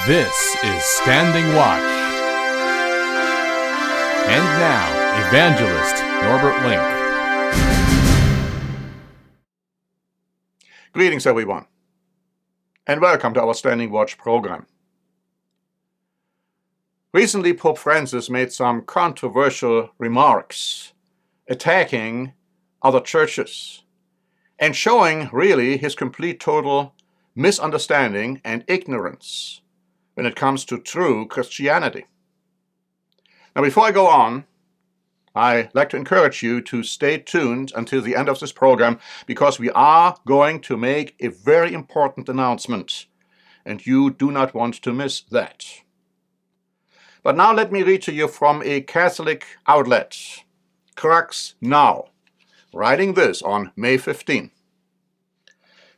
This is Standing Watch. And now, Evangelist Norbert Link. Greetings, everyone, and welcome to our Standing Watch program. Recently, Pope Francis made some controversial remarks attacking other churches and showing really his complete total misunderstanding and ignorance when it comes to true Christianity. Now, before I go on, I'd like to encourage you to stay tuned until the end of this program, because we are going to make a very important announcement, and you do not want to miss that. But now let me read to you from a Catholic outlet, Crux Now, writing this on May 15.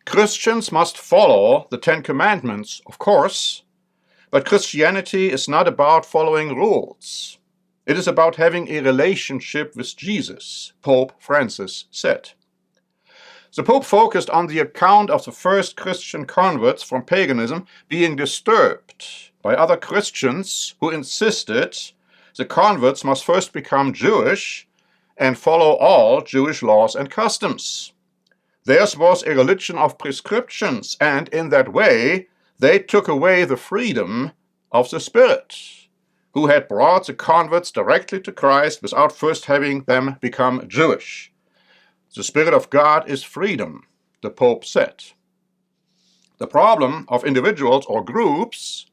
Christians must follow the Ten Commandments, of course, but Christianity is not about following rules. It is about having a relationship with Jesus, Pope Francis said. The Pope focused on the account of the first Christian converts from paganism being disturbed by other Christians who insisted the converts must first become Jewish and follow all Jewish laws and customs. Theirs was a religion of prescriptions, and in that way they took away the freedom of the Spirit, who had brought the converts directly to Christ without first having them become Jewish. The Spirit of God is freedom, the Pope said. The problem of individuals or groups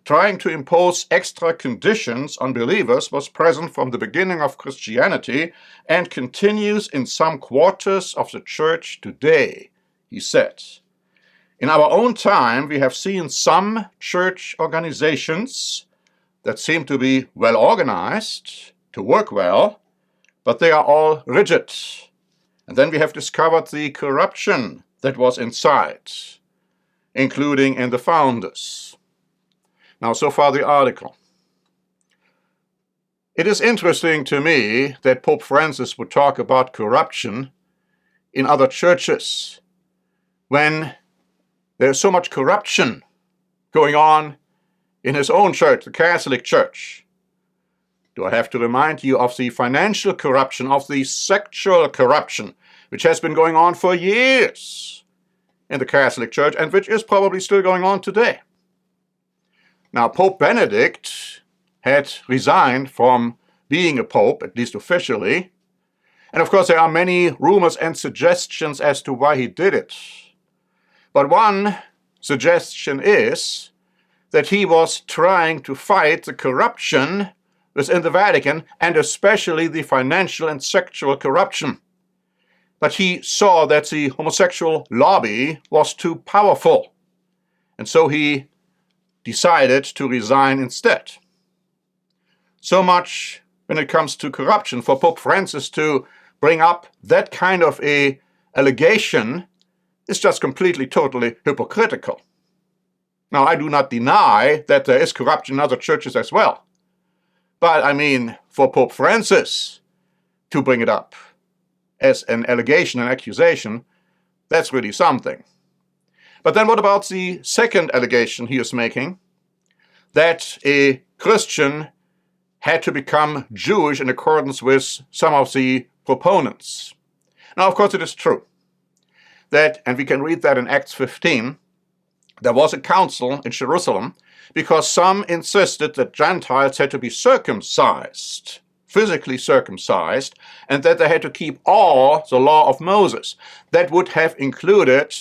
trying to impose extra conditions on believers was present from the beginning of Christianity and continues in some quarters of the Church today, he said. In our own time, we have seen some church organizations that seem to be well organized, to work well, but they are all rigid. And then we have discovered the corruption that was inside, including in the founders. Now, so far the article. It is interesting to me that Pope Francis would talk about corruption in other churches when there's so much corruption going on in his own church, the Catholic Church. Do I have to remind you of the financial corruption, of the sexual corruption, which has been going on for years in the Catholic Church and which is probably still going on today? Now, Pope Benedict had resigned from being a pope, at least officially, and of course there are many rumors and suggestions as to why he did it. But one suggestion is that he was trying to fight the corruption within the Vatican, and especially the financial and sexual corruption. But he saw that the homosexual lobby was too powerful, and so he decided to resign instead. So much when it comes to corruption. For Pope Francis to bring up that kind of a allegation is just completely, totally hypocritical. Now, I do not deny that there is corruption in other churches as well. But, for Pope Francis to bring it up as an allegation, an accusation, that's really something. But then what about the second allegation he is making? That a Christian had to become Jewish in accordance with some of the proponents. Now, of course, it is true that, and we can read that in Acts 15, there was a council in Jerusalem because some insisted that Gentiles had to be circumcised, physically circumcised, and that they had to keep all the law of Moses. That would have included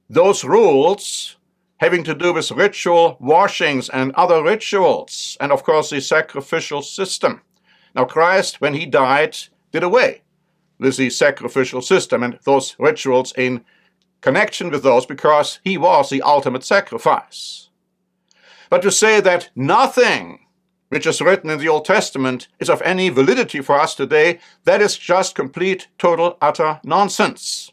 those rules having to do with ritual washings and other rituals, and of course the sacrificial system. Now, Christ, when he died, did away with the sacrificial system and those rituals in connection with those, because he was the ultimate sacrifice. But to say that nothing which is written in the Old Testament is of any validity for us today, that is just complete, total, utter nonsense.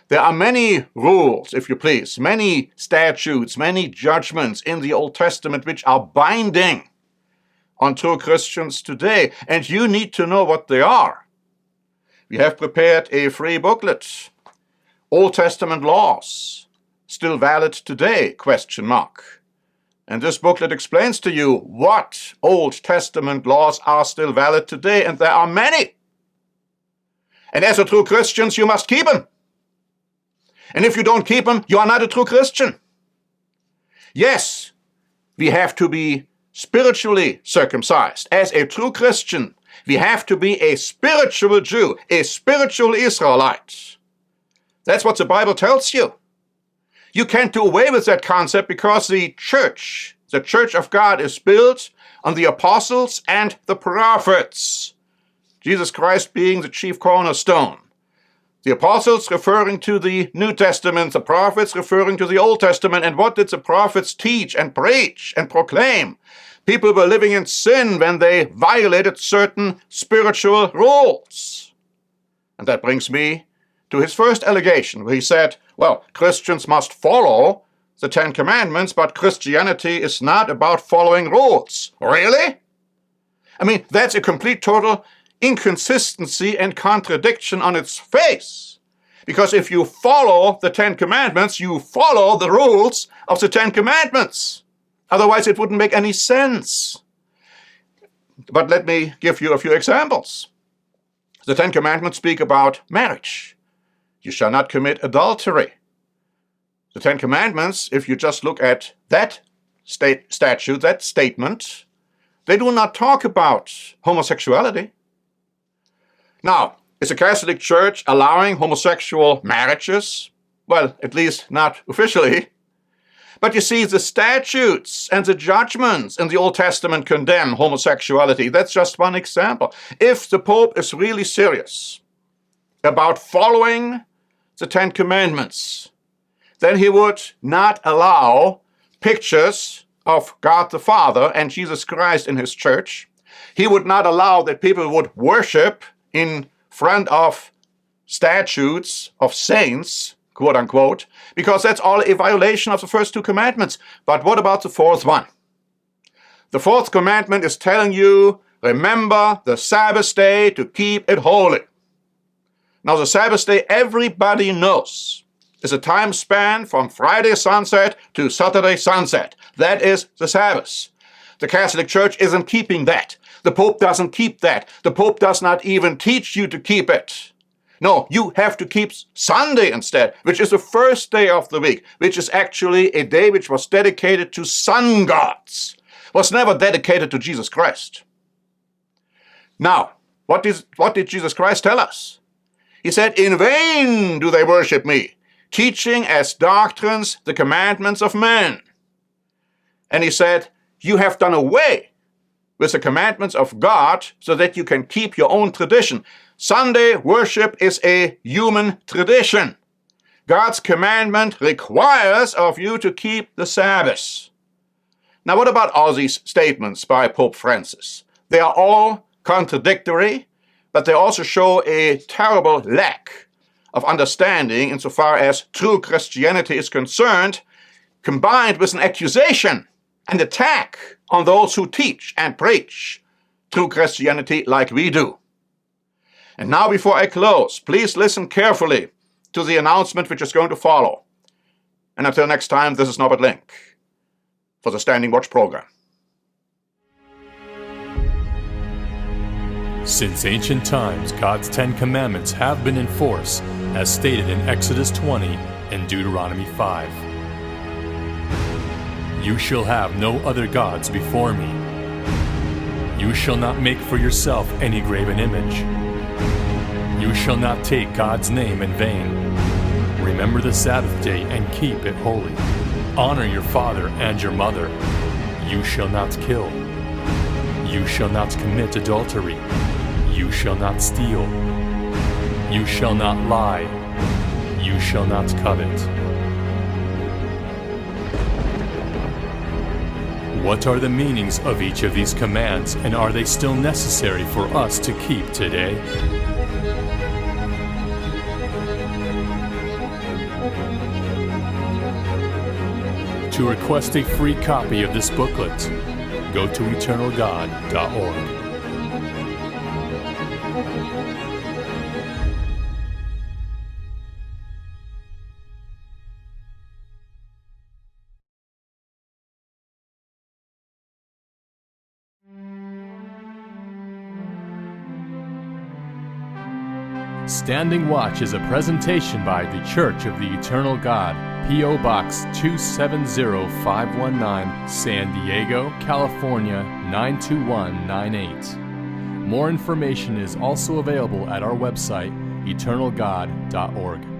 There are many rules, if you please, many statutes, many judgments in the Old Testament which are binding on true Christians today, and you need to know what they are. We have prepared a free booklet, Old Testament Laws, still valid today, ? And this booklet explains to you what Old Testament laws are still valid today, and there are many. And as a true Christian, you must keep them. And if you don't keep them, you are not a true Christian. Yes, we have to be spiritually circumcised. As a true Christian, we have to be a spiritual Jew, a spiritual Israelite. That's what the Bible tells you. You can't do away with that concept because the church of God, is built on the apostles and the prophets. Jesus Christ being the chief cornerstone. The apostles referring to the New Testament, the prophets referring to the Old Testament. And what did the prophets teach and preach and proclaim? People were living in sin when they violated certain spiritual rules. And that brings me to his first allegation, where he said, well, Christians must follow the Ten Commandments, but Christianity is not about following rules. Really? I mean, that's a complete, total inconsistency and contradiction on its face. Because if you follow the Ten Commandments, you follow the rules of the Ten Commandments. Otherwise, it wouldn't make any sense. But let me give you a few examples. The Ten Commandments speak about marriage. You shall not commit adultery. The Ten Commandments, if you just look at that statute, that statement, they do not talk about homosexuality. Now, is the Catholic Church allowing homosexual marriages? Well, at least not officially. But you see, the statutes and the judgments in the Old Testament condemn homosexuality. That's just one example. If the Pope is really serious about following the Ten Commandments, then he would not allow pictures of God the Father and Jesus Christ in his church. He would not allow that people would worship in front of statues of saints, quote unquote, because that's all a violation of the first two commandments. But what about the fourth one? The fourth commandment is telling you, remember the Sabbath day to keep it holy. Now, the Sabbath day, everybody knows, is a time span from Friday sunset to Saturday sunset. That is the Sabbath. The Catholic Church isn't keeping that. The Pope doesn't keep that. The Pope does not even teach you to keep it. No, you have to keep Sunday instead, which is the first day of the week, which is actually a day which was dedicated to sun gods, was never dedicated to Jesus Christ. Now, what did Jesus Christ tell us? He said, in vain do they worship me, teaching as doctrines the commandments of men. And he said, you have done away with the commandments of God so that you can keep your own tradition. Sunday worship is a human tradition. God's commandment requires of you to keep the Sabbath. Now, what about all these statements by Pope Francis? They are all contradictory, but they also show a terrible lack of understanding insofar as true Christianity is concerned, combined with an accusation and attack on those who teach and preach true Christianity like we do. And now, before I close, please listen carefully to the announcement which is going to follow. And until next time, this is Norbert Link for the Standing Watch program. Since ancient times, God's Ten Commandments have been in force, as stated in Exodus 20 and Deuteronomy 5. You shall have no other gods before me. You shall not make for yourself any graven image. You shall not take God's name in vain. Remember the Sabbath day and keep it holy. Honor your father and your mother. You shall not kill. You shall not commit adultery. You shall not steal. You shall not lie. You shall not covet. What are the meanings of each of these commands, and are they still necessary for us to keep today? To request a free copy of this booklet, go to eternalgod.org. Standing Watch is a presentation by The Church of the Eternal God, P.O. Box 270519, San Diego, California 92198. More information is also available at our website, eternalgod.org.